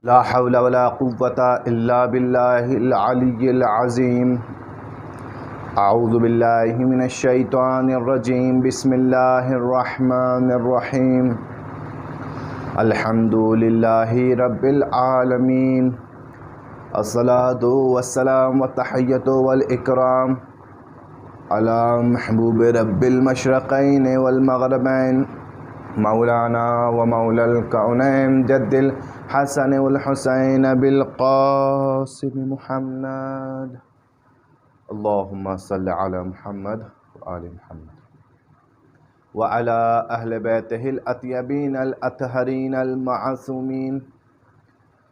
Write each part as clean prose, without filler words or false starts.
لا حول ولا قوة إلا بالله العلي العظيم. أعوذ بالله من الشيطان الرجيم. بسم الله الرحمن الرحيم. الحمد لله رب العالمين. الصلاة والسلام والتحية والإكرام على محبوب رب المشرقين والمغربين مولانا ومولى الكونين جد الحسن والحسين بالقاسم محمد. اللهم صل على محمد وآل محمد وعلى أهل بيته الأطيبين الأطهرين المعصومين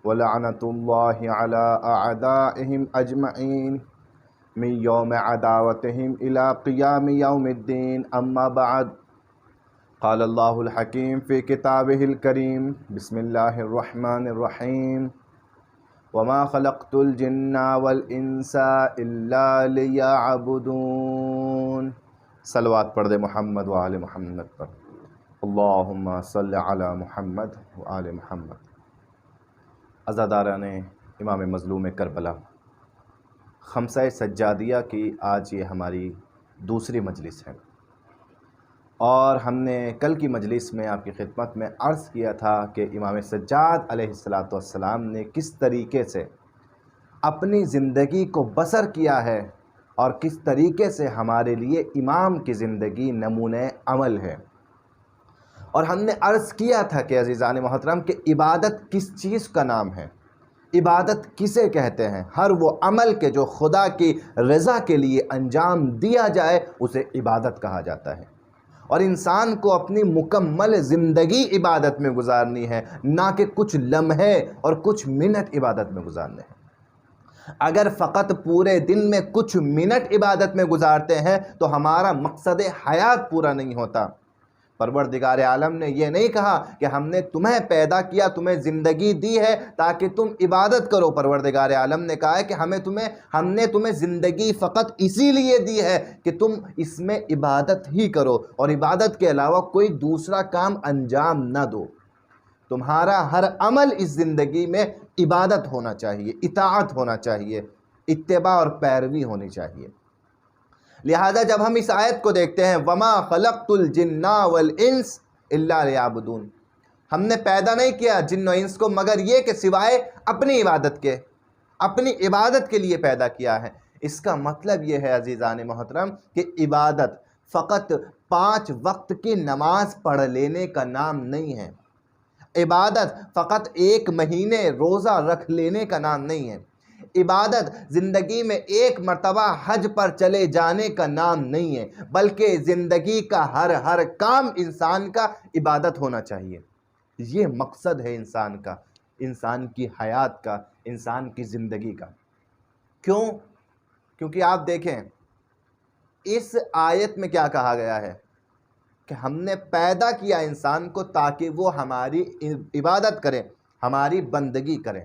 ولعنة الله على أعدائهم أجمعين من يوم عداوتهم إلى قيام يوم الدين. أما بعد، قال الله الحكيم في كتابه الكريم. بسم الله الرحمن الرحيم. وما خلقت الجن والإنس إلا ليعبدون. صلوات پڑھ دے محمد و آل محمد پر. اللہم صل علی محمد و آل محمد. عزاداران امام مظلوم کربلا، خمسہ سجادیہ کی آج یہ ہماری دوسری مجلس ہے، اور ہم نے کل کی مجلس میں آپ کی خدمت میں عرض کیا تھا کہ امام سجاد علیہ السلام نے کس طریقے سے اپنی زندگی کو بسر کیا ہے اور کس طریقے سے ہمارے لیے امام کی زندگی نمونہ عمل ہے. اور ہم نے عرض کیا تھا کہ عزیزان محترم کہ عبادت کس چیز کا نام ہے، عبادت کسے کہتے ہیں. ہر وہ عمل کے جو خدا کی رضا کے لیے انجام دیا جائے اسے عبادت کہا جاتا ہے. اور انسان کو اپنی مکمل زندگی عبادت میں گزارنی ہے، نہ کہ کچھ لمحے اور کچھ منٹ عبادت میں گزارنے ہیں. اگر فقط پورے دن میں کچھ منٹ عبادت میں گزارتے ہیں تو ہمارا مقصد حیات پورا نہیں ہوتا. پروردگار عالم نے یہ نہیں کہا کہ ہم نے تمہیں پیدا کیا، تمہیں زندگی دی ہے تاکہ تم عبادت کرو. پروردگار عالم نے کہا ہے کہ ہم نے تمہیں زندگی فقط اسی لیے دی ہے کہ تم اس میں عبادت ہی کرو، اور عبادت کے علاوہ کوئی دوسرا کام انجام نہ دو. تمہارا ہر عمل اس زندگی میں عبادت ہونا چاہیے، اطاعت ہونا چاہیے، اتباع اور پیروی ہونی چاہیے. لہذا جب ہم اس آیت کو دیکھتے ہیں وَمَا خَلَقْتُ الْجِنَّ وَالْإِنسَ إِلَّا لِيَعْبُدُونَ، ہم نے پیدا نہیں کیا جن و انس کو مگر یہ کہ سوائے اپنی عبادت کے، اپنی عبادت کے لیے پیدا کیا ہے. اس کا مطلب یہ ہے عزیزان محترم کہ عبادت فقط 5 وقت کی نماز پڑھ لینے کا نام نہیں ہے، عبادت فقط 1 مہینے روزہ رکھ لینے کا نام نہیں ہے، عبادت زندگی میں 1 مرتبہ حج پر چلے جانے کا نام نہیں ہے، بلکہ زندگی کا ہر کام انسان کا عبادت ہونا چاہیے. یہ مقصد ہے انسان کا، انسان کی حیات کا، انسان کی زندگی کا. کیوں؟ کیونکہ آپ دیکھیں اس آیت میں کیا کہا گیا ہے کہ ہم نے پیدا کیا انسان کو تاکہ وہ ہماری عبادت کرے، ہماری بندگی کرے.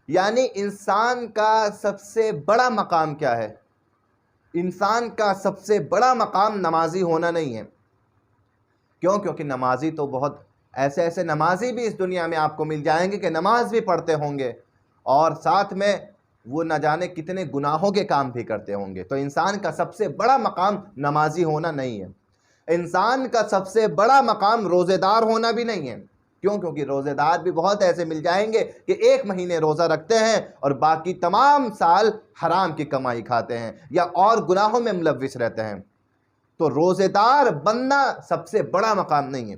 یعنی انسان کا سب سے بڑا مقام کیا ہے؟ انسان کا سب سے بڑا مقام نمازی ہونا نہیں ہے. کیوں؟ کیونکہ نمازی تو بہت ایسے نمازی بھی اس دنیا میں آپ کو مل جائیں گے کہ نماز بھی پڑھتے ہوں گے اور ساتھ میں وہ نہ جانے کتنے گناہوں کے کام بھی کرتے ہوں گے. تو انسان کا سب سے بڑا مقام نمازی ہونا نہیں ہے. انسان کا سب سے بڑا مقام روزے دار ہونا بھی نہیں ہے. کیوں؟ کیونکہ روزے دار بھی بہت ایسے مل جائیں گے کہ 1 مہینے روزہ رکھتے ہیں اور باقی تمام سال حرام کی کمائی کھاتے ہیں یا اور گناہوں میں ملوث رہتے ہیں. تو روزے دار بننا سب سے بڑا مقام نہیں ہے.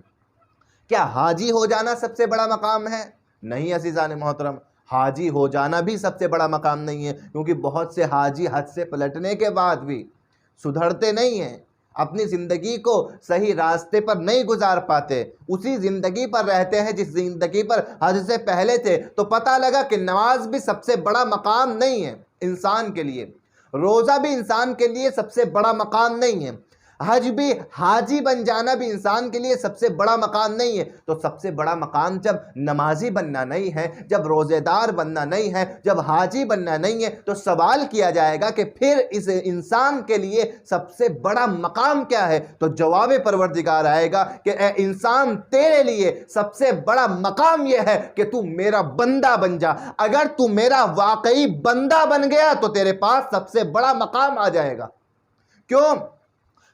کیا حاجی ہو جانا سب سے بڑا مقام ہے؟ نہیں عزیزان محترم، حاجی ہو جانا بھی سب سے بڑا مقام نہیں ہے، کیونکہ بہت سے حاجی حج سے پلٹنے کے بعد بھی سدھرتے نہیں ہیں، اپنی زندگی کو صحیح راستے پر نہیں گزار پاتے، اسی زندگی پر رہتے ہیں جس زندگی پر حج سے پہلے تھے. تو پتہ لگا کہ نماز بھی سب سے بڑا مقام نہیں ہے انسان کے لیے، روزہ بھی انسان کے لیے سب سے بڑا مقام نہیں ہے. حج بھی حاجی بن جانا بھی انسان کے لیے سب سے بڑا مقام نہیں ہے، تو سب سے بڑا مقام جب نمازی بننا نہیں ہے، جب روزے دار بننا نہیں ہے، جب حاجی بننا نہیں ہے، تو سوال کیا جائے گا کہ پھر اس انسان کے لیے سب سے بڑا مقام کیا ہے؟ تو جواب پروردگار آئے گا کہ اے انسان، تیرے لیے سب سے بڑا مقام یہ ہے کہ تو میرا بندہ بن جا۔ اگر تو میرا واقعی بندہ بن گیا تو تیرے پاس سب سے بڑا مقام آ جائے گا۔ کیوں؟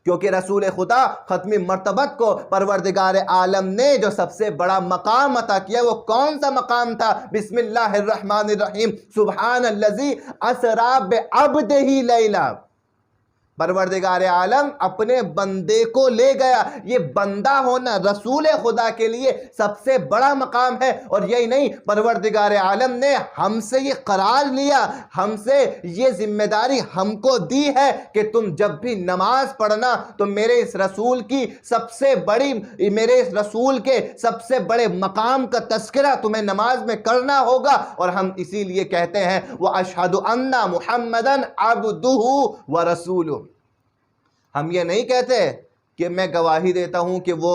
کیونکہ رسول خدا ختم مرتبت کو پروردگار عالم نے جو سب سے بڑا مقام عطا کیا، وہ کون سا مقام تھا؟ بسم اللہ الرحمن الرحیم، سبحان الذی اسری بعبدہ لیلا۔ پروردگار عالم اپنے بندے کو لے گیا۔ یہ بندہ ہونا رسول خدا کے لیے سب سے بڑا مقام ہے۔ اور یہی نہیں، پروردگار عالم نے ہم سے یہ قرار لیا، ہم سے یہ ذمہ داری ہم کو دی ہے کہ تم جب بھی نماز پڑھنا تو میرے اس رسول کی میرے اس رسول کے سب سے بڑے مقام کا تذکرہ تمہیں نماز میں کرنا ہوگا۔ اور ہم اسی لیے کہتے ہیں وَأَشْهَدُ أَنَّ مُحَمَّدًا عَبْدُهُ وَرَسُولُهُ۔ ہم یہ نہیں کہتے کہ میں گواہی دیتا ہوں کہ وہ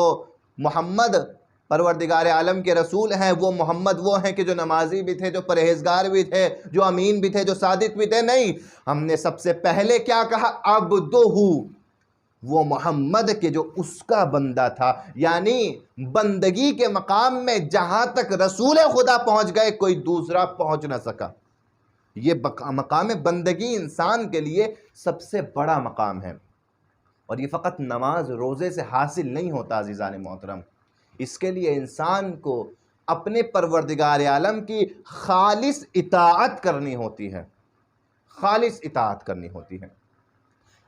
محمد پروردگار عالم کے رسول ہیں، وہ محمد وہ ہیں کہ جو نمازی بھی تھے، جو پرہیزگار بھی تھے، جو امین بھی تھے، جو صادق بھی تھے۔ نہیں، ہم نے سب سے پہلے کیا کہا؟ عبدہ، وہ محمد کے جو اس کا بندہ تھا، یعنی بندگی کے مقام میں جہاں تک رسول خدا پہنچ گئے کوئی دوسرا پہنچ نہ سکا۔ یہ مقام بندگی انسان کے لیے سب سے بڑا مقام ہے، اور یہ فقط نماز روزے سے حاصل نہیں ہوتا عزیزان محترم۔ اس کے لیے انسان کو اپنے پروردگار عالم کی خالص اطاعت کرنی ہوتی ہے، خالص اطاعت کرنی ہوتی ہے۔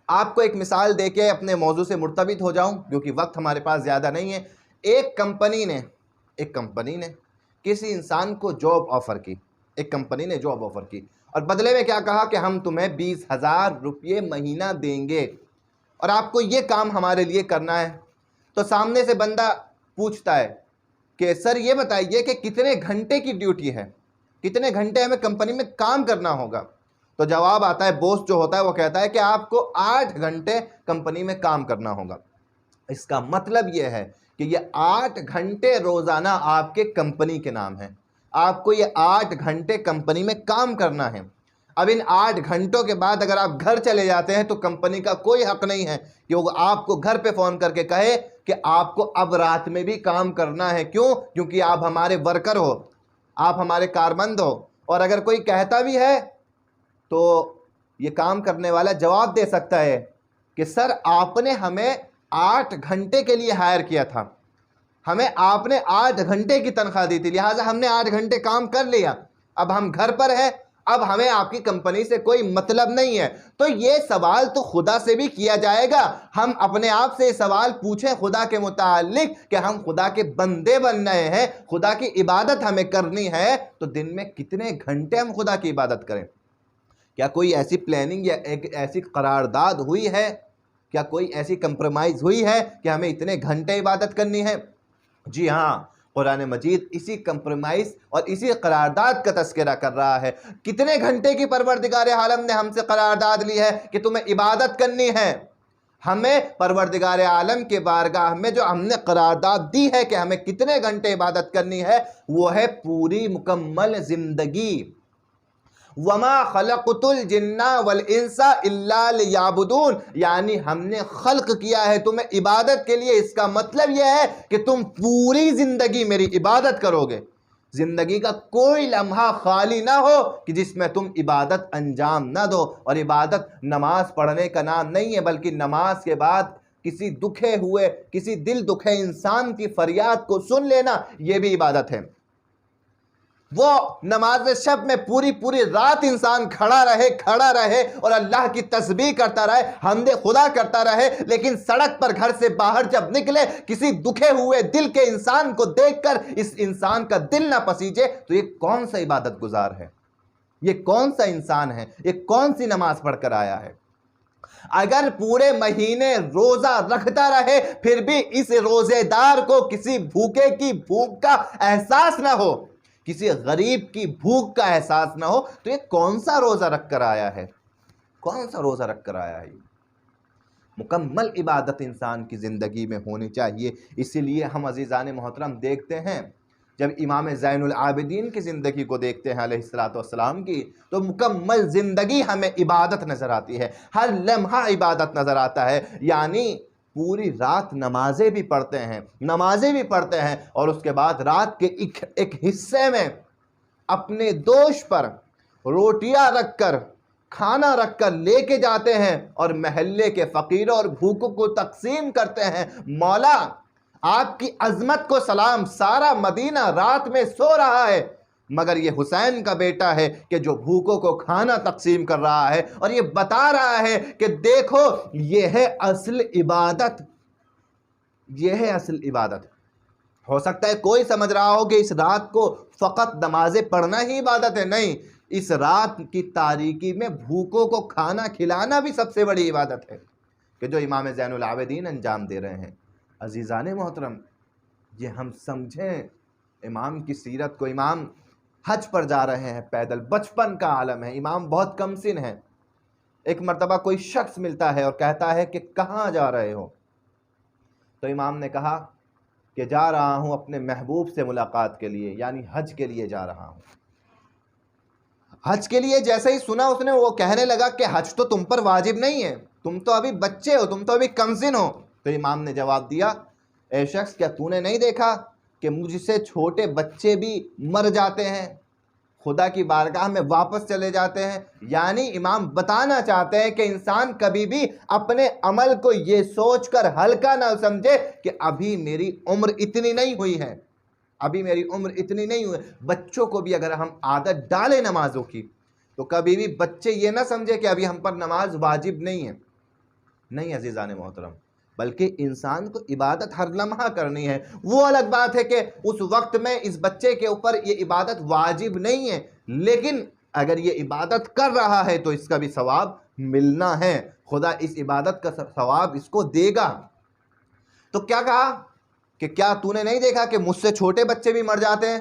آپ کو ایک مثال دے کے اپنے موضوع سے مرتبط ہو جاؤں کیونکہ وقت ہمارے پاس زیادہ نہیں ہے۔ ایک کمپنی نے کسی انسان کو جاب آفر کی، ایک کمپنی نے جاب آفر کی، اور بدلے میں کیا کہا کہ ہم تمہیں 20,000 روپے مہینہ دیں گے اور آپ کو یہ کام ہمارے لیے کرنا ہے۔ تو سامنے سے بندہ پوچھتا ہے کہ سر یہ بتائیے کہ کتنے گھنٹے کی ڈیوٹی ہے، کتنے گھنٹے ہمیں کمپنی میں کام کرنا ہوگا؟ تو جواب آتا ہے، بوس جو ہوتا ہے وہ کہتا ہے کہ آپ کو 8 گھنٹے کمپنی میں کام کرنا ہوگا۔ اس کا مطلب یہ ہے کہ یہ 8 گھنٹے روزانہ آپ کے کمپنی کے نام ہیں، آپ کو یہ 8 گھنٹے کمپنی میں کام کرنا ہے۔ اب ان 8 گھنٹوں کے بعد اگر آپ گھر چلے جاتے ہیں تو کمپنی کا کوئی حق نہیں ہے کہ وہ آپ کو گھر پہ فون کر کے کہے کہ آپ کو اب رات میں بھی کام کرنا ہے۔ کیوں؟ کیونکہ آپ ہمارے ورکر ہو، آپ ہمارے کارمند ہو۔ اور اگر کوئی کہتا بھی ہے تو یہ کام کرنے والا جواب دے سکتا ہے کہ سر آپ نے ہمیں 8 گھنٹے کے لیے ہائر کیا تھا، ہمیں آپ نے 8 گھنٹے کی تنخواہ دی تھی، لہٰذا ہم نے 8 گھنٹے کام کر لیا، اب ہم گھر پر ہیں، اب ہمیں آپ کی کمپنی سے کوئی مطلب نہیں ہے۔ تو یہ سوال تو خدا سے بھی کیا جائے گا۔ ہم اپنے آپ سے سوال پوچھیں خدا کے متعلق کہ ہم خدا کے بندے بن رہے ہیں، خدا کی عبادت ہمیں کرنی ہے، تو دن میں کتنے گھنٹے ہم خدا کی عبادت کریں؟ کیا کوئی ایسی پلاننگ یا ایک ایسی قرارداد ہوئی ہے؟ کیا کوئی ایسی کمپرومائز ہوئی ہے کہ ہمیں اتنے گھنٹے عبادت کرنی ہے؟ جی ہاں، قرآن مجید اسی کمپرومائز اور اسی قرارداد کا تذکرہ کر رہا ہے۔ کتنے گھنٹے کی پروردگار عالم نے ہم سے قرارداد لی ہے کہ تمہیں عبادت کرنی ہے؟ ہمیں پروردگار عالم کے بارگاہ میں جو ہم نے قرارداد دی ہے کہ ہمیں کتنے گھنٹے عبادت کرنی ہے، وہ ہے پوری مکمل زندگی۔ وَمَا خَلَقْتُ الْجِنَّ وَالْإِنسَ إِلَّا لِيَعْبُدُونَ، یعنی ہم نے خلق کیا ہے تمہیں عبادت کے لیے۔ اس کا مطلب یہ ہے کہ تم پوری زندگی میری عبادت کرو گے، زندگی کا کوئی لمحہ خالی نہ ہو کہ جس میں تم عبادت انجام نہ دو۔ اور عبادت نماز پڑھنے کا نام نہیں ہے، بلکہ نماز کے بعد کسی دکھے ہوئے، کسی دل دکھے انسان کی فریاد کو سن لینا، یہ بھی عبادت ہے۔ وہ نماز شب میں پوری رات انسان کھڑا رہے اور اللہ کی تسبیح کرتا رہے، حمد خدا کرتا رہے، لیکن سڑک پر گھر سے باہر جب نکلے کسی دکھے ہوئے دل کے انسان کو دیکھ کر اس انسان کا دل نہ پسیجے، تو یہ کون سا عبادت گزار ہے؟ یہ کون سا انسان ہے؟ یہ کون سی نماز پڑھ کر آیا ہے؟ اگر پورے مہینے روزہ رکھتا رہے پھر بھی اس روزے دار کو کسی بھوکے کی بھوک کا احساس نہ ہو، کسی غریب کی بھوک کا احساس نہ ہو، تو یہ کون سا روزہ رکھ کر آیا ہے؟ کون سا روزہ رکھ کر آیا ہے؟ مکمل عبادت انسان کی زندگی میں ہونی چاہیے۔ اسی لیے ہم عزیزان محترم دیکھتے ہیں جب امام زین العابدین کی زندگی کو دیکھتے ہیں علیہ السلام کی، تو مکمل زندگی ہمیں عبادت نظر آتی ہے، ہر لمحہ عبادت نظر آتا ہے، یعنی پوری رات نمازیں بھی پڑھتے ہیں اور اس کے بعد رات کے ایک حصے میں اپنے دوش پر روٹیاں رکھ کر، کھانا رکھ کر لے کے جاتے ہیں اور محلے کے فقیروں اور بھوکوں کو تقسیم کرتے ہیں۔ مولا آپ کی عظمت کو سلام، سارا مدینہ رات میں سو رہا ہے مگر یہ حسین کا بیٹا ہے کہ جو بھوکوں کو کھانا تقسیم کر رہا ہے اور یہ بتا رہا ہے کہ دیکھو یہ ہے اصل عبادت، یہ ہے اصل عبادت۔ ہو سکتا ہے کوئی سمجھ رہا ہو کہ اس رات کو فقط نمازیں پڑھنا ہی عبادت ہے، نہیں، اس رات کی تاریکی میں بھوکوں کو کھانا کھلانا بھی سب سے بڑی عبادت ہے کہ جو امام زین العابدین انجام دے رہے ہیں۔ عزیزان محترم، یہ ہم سمجھیں امام کی سیرت کو۔ امام حج پر جا رہے ہیں پیدل، بچپن کا عالم ہے، امام بہت کم سن ہے۔ ایک مرتبہ کوئی شخص ملتا ہے اور کہتا ہے کہ کہاں جا رہے ہو؟ تو امام نے کہا کہ جا رہا ہوں اپنے محبوب سے ملاقات کے لیے، یعنی حج کے لیے جا رہا ہوں۔ حج کے لیے جیسے ہی سنا اس نے، وہ کہنے لگا کہ حج تو تم پر واجب نہیں ہے، تم تو ابھی بچے ہو، تم تو ابھی کمسن ہو۔ تو امام نے جواب دیا، اے شخص، کیا تو نے نہیں دیکھا کہ مجھ سے چھوٹے بچے بھی مر جاتے ہیں، خدا کی بارگاہ میں واپس چلے جاتے ہیں؟ یعنی امام بتانا چاہتے ہیں کہ انسان کبھی بھی اپنے عمل کو یہ سوچ کر ہلکا نہ سمجھے کہ ابھی میری عمر اتنی نہیں ہوئی ہے، ابھی میری عمر اتنی نہیں ہوئی۔ بچوں کو بھی اگر ہم عادت ڈالیں نمازوں کی تو کبھی بھی بچے یہ نہ سمجھے کہ ابھی ہم پر نماز واجب نہیں ہے، نہیں عزیزان محترم، بلکہ انسان کو عبادت ہر لمحہ کرنی ہے۔ وہ الگ بات ہے کہ اس وقت میں اس بچے کے اوپر یہ عبادت واجب نہیں ہے، لیکن اگر یہ عبادت کر رہا ہے تو اس کا بھی ثواب ملنا ہے، خدا اس عبادت کا ثواب اس کو دے گا۔ تو کیا کہا کہ کیا تو نے نہیں دیکھا کہ مجھ سے چھوٹے بچے بھی مر جاتے ہیں؟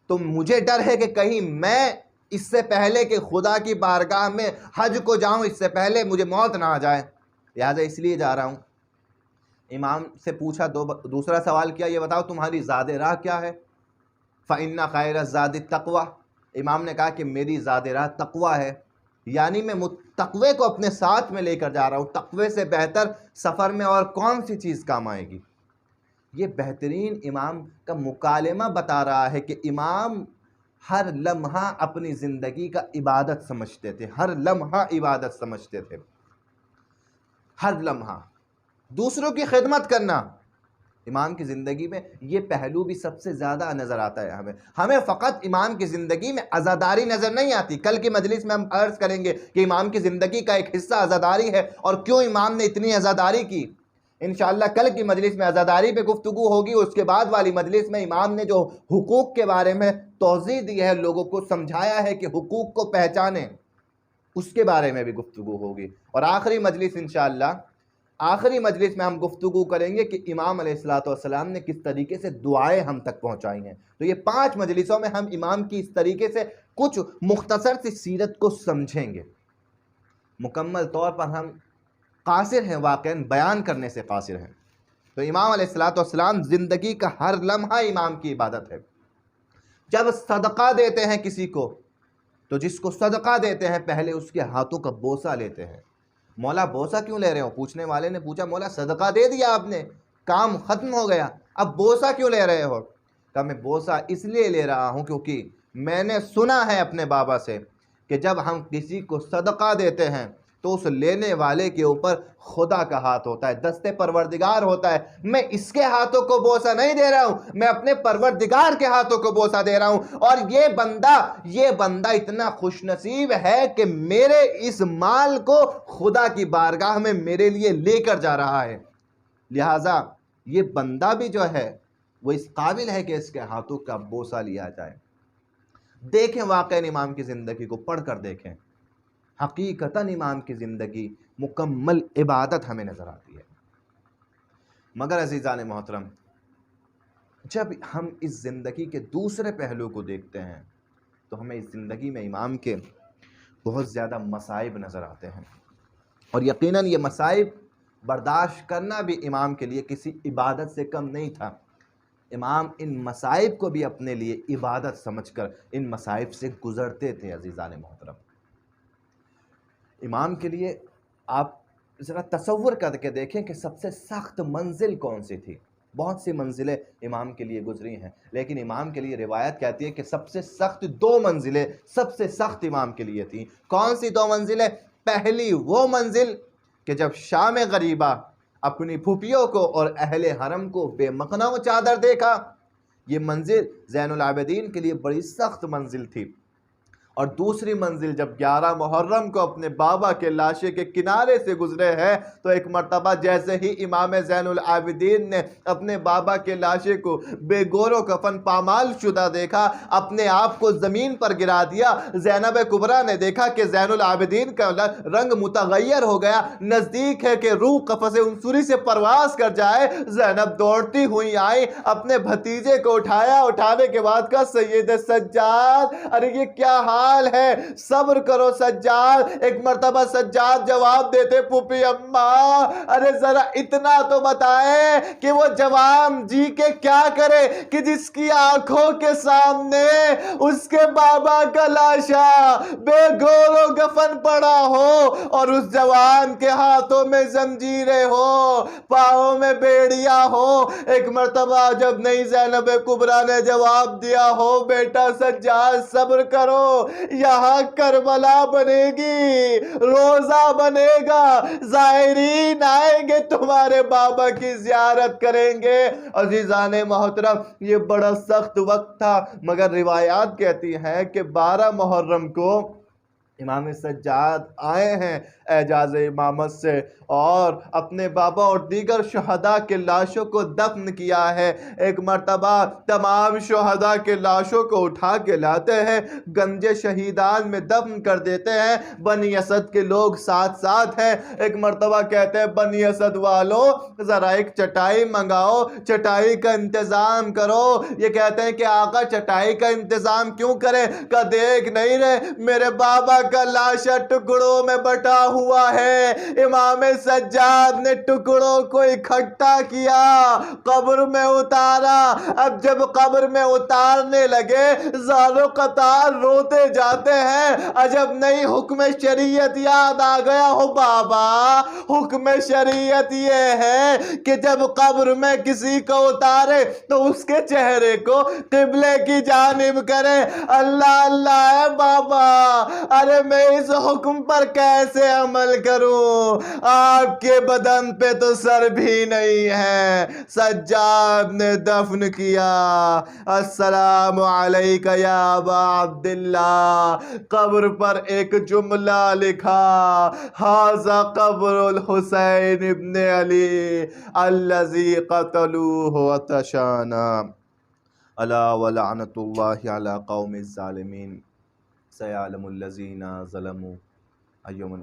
تو مجھے ڈر ہے کہ کہیں میں اس سے پہلے کہ خدا کی بارگاہ میں حج کو جاؤں، اس سے پہلے مجھے موت نہ آ جائے، لہٰذا اس لیے جا رہا ہوں۔ امام سے پوچھا، دوسرا سوال کیا، یہ بتاؤ تمہاری زاد راہ کیا ہے؟ فَإِنَّ خَيْرَ الزَّادِ التَّقْوَىٰ، امام نے کہا کہ میری زاد راہ تقویٰ ہے، یعنی میں تقوی کو اپنے ساتھ میں لے کر جا رہا ہوں۔ تقوی سے بہتر سفر میں اور کون سی چیز کام آئے گی؟ یہ بہترین امام کا مکالمہ بتا رہا ہے کہ امام ہر لمحہ اپنی زندگی کا عبادت سمجھتے تھے، ہر لمحہ عبادت سمجھتے تھے، ہر لمحہ دوسروں کی خدمت کرنا۔ امام کی زندگی میں یہ پہلو بھی سب سے زیادہ نظر آتا ہے ہمیں فقط امام کی زندگی میں عزاداری نظر نہیں آتی۔ کل کی مجلس میں ہم عرض کریں گے کہ امام کی زندگی کا ایک حصہ عزاداری ہے اور کیوں امام نے اتنی عزاداری کی۔ انشاءاللہ کل کی مجلس میں عزاداری پہ گفتگو ہوگی، اس کے بعد والی مجلس میں امام نے جو حقوق کے بارے میں توضیح دی ہے، لوگوں کو سمجھایا ہے کہ حقوق کو پہچانیں، اس کے بارے میں بھی گفتگو ہوگی۔ اور آخری مجلس انشاءاللہ، آخری مجلس میں ہم گفتگو کریں گے کہ امام علیہ السلام نے کس طریقے سے دعائیں ہم تک پہنچائی ہیں۔ تو یہ 5 مجلسوں میں ہم امام کی اس طریقے سے کچھ مختصر سی سیرت کو سمجھیں گے۔ مکمل طور پر ہم قاصر ہیں، واقعاً بیان کرنے سے قاصر ہیں۔ تو امام علیہ السلام زندگی کا ہر لمحہ امام کی عبادت ہے۔ جب صدقہ دیتے ہیں کسی کو تو جس کو صدقہ دیتے ہیں پہلے اس کے ہاتھوں کا بوسہ لیتے ہیں۔ مولا بوسہ کیوں لے رہے ہو؟ پوچھنے والے نے پوچھا، مولا صدقہ دے دیا آپ نے، کام ختم ہو گیا، اب بوسہ کیوں لے رہے ہو؟ کہا میں بوسہ اس لیے لے رہا ہوں کیونکہ میں نے سنا ہے اپنے بابا سے کہ جب ہم کسی کو صدقہ دیتے ہیں تو اس لینے والے کے اوپر خدا کا ہاتھ ہوتا ہے، دست پروردگار ہوتا ہے۔ میں اس کے ہاتھوں کو بوسہ نہیں دے رہا ہوں، میں اپنے پروردگار کے ہاتھوں کو بوسہ دے رہا ہوں۔ اور یہ بندہ اتنا خوش نصیب ہے کہ میرے اس مال کو خدا کی بارگاہ میں میرے لیے لے کر جا رہا ہے، لہٰذا یہ بندہ بھی جو ہے وہ اس قابل ہے کہ اس کے ہاتھوں کا بوسہ لیا جائے۔ دیکھیں واقعی امام کی زندگی کو پڑھ کر دیکھیں، حقیقتاً امام کی زندگی مکمل عبادت ہمیں نظر آتی ہے۔ مگر عزیزان محترم، جب ہم اس زندگی کے دوسرے پہلو کو دیکھتے ہیں تو ہمیں اس زندگی میں امام کے بہت زیادہ مصائب نظر آتے ہیں، اور یقیناً یہ مصائب برداشت کرنا بھی امام کے لیے کسی عبادت سے کم نہیں تھا۔ امام ان مصائب کو بھی اپنے لیے عبادت سمجھ کر ان مصائب سے گزرتے تھے۔ عزیزان محترم، امام کے لیے آپ ذرا تصور کر کے دیکھیں کہ سب سے سخت منزل کون سی تھی۔ بہت سی منزلیں امام کے لیے گزری ہیں، لیکن امام کے لیے روایت کہتی ہے کہ سب سے سخت 2 منزلیں سب سے سخت امام کے لیے تھیں۔ کون سی 2 منزلیں؟ پہلی وہ منزل کہ جب شام غریبہ اپنی پھوپھیوں کو اور اہل حرم کو بے مقنع و چادر دیکھا، یہ منزل زین العابدین کے لیے بڑی سخت منزل تھی۔ اور دوسری منزل جب 11 محرم کو اپنے بابا کے لاشے کے کنارے سے گزرے ہیں، تو ایک مرتبہ جیسے ہی امام زین العابدین نے اپنے بابا کے لاشے کو بے گور و کفن پامال شدہ دیکھا، اپنے آپ کو زمین پر گرا دیا۔ زینب کبریٰ نے دیکھا کہ زین العابدین کا رنگ متغیر ہو گیا، نزدیک ہے کہ روح قفس عنصری سے پرواز کر جائے۔ زینب دوڑتی ہوئی آئی، اپنے بھتیجے کو اٹھایا، اٹھانے کے بعد کہا سید سجاد، ارے یہ کیا حال ہے، صبر کرو سجاد۔ ایک مرتبہ سجاد جواب دیتے، پھوپھی اماں ارے ذرا اتنا تو بتائیں کہ وہ جوان جی کے کیا کرے کہ جس کی آنکھوں کے سامنے اس کے بابا کا لاشا بے گور و کفن پڑا ہو، اور اس جوان کے ہاتھوں میں زنجیریں ہو، پاؤں میں بیڑیاں ہو۔ ایک مرتبہ جب نئی زینب کبریٰ نے جواب دیا، ہو بیٹا سجاد صبر کرو، یہاں کربلا بنے گی، روزہ بنے گا، زائرین آئیں گے، تمہارے بابا کی زیارت کریں گے۔ عزیزان محترم، یہ بڑا سخت وقت تھا، مگر روایات کہتی ہیں کہ 12 محرم کو امام سجاد آئے ہیں اعجاز امامت سے، اور اپنے بابا اور دیگر شہداء کے لاشوں کو دفن کیا ہے۔ ایک مرتبہ تمام شہداء کے لاشوں کو اٹھا کے لاتے ہیں، گنج شہیدان میں دفن کر دیتے ہیں۔ بنی اسد کے لوگ ساتھ ساتھ ہیں۔ ایک مرتبہ کہتے ہیں بنی اسد والوں ذرا ایک چٹائی منگاؤ، چٹائی کا انتظام کرو۔ یہ کہتے ہیں کہ آقا چٹائی کا انتظام کیوں کریں؟ کہ دیکھ نہیں رہے میرے بابا کا لاشا ٹکڑوں میں بٹا ہوا ہے۔ امام سجاد نے ٹکڑوں کو اکٹھا کیا، قبر میں اتارا۔ اب جب قبر میں اتارنے لگے، زالو قطار روتے جاتے ہیں۔ عجب نہیں، حکم شریعت یاد آ گیا ہو بابا۔ حکم شریعت یہ ہے کہ جب قبر میں کسی کو اتارے تو اس کے چہرے کو قبلے کی جانب کرے۔ اللہ اللہ ہے بابا، ارے میں اس حکم پر کیسے عمل کروں؟ آپ کے بدن پہ تو سر بھی نہیں ہے۔ سجاد نے دفن کیا۔ السلام علیکہ یا ابا عبداللہ۔ قبر پر ایک جملہ لکھا، ھذا قبر الحسین ابن علی الذی قتلوہ عطشانا، الا ولعنۃ اللہ علی قوم الظالمین، سیعلم الذین ظلموا ایوم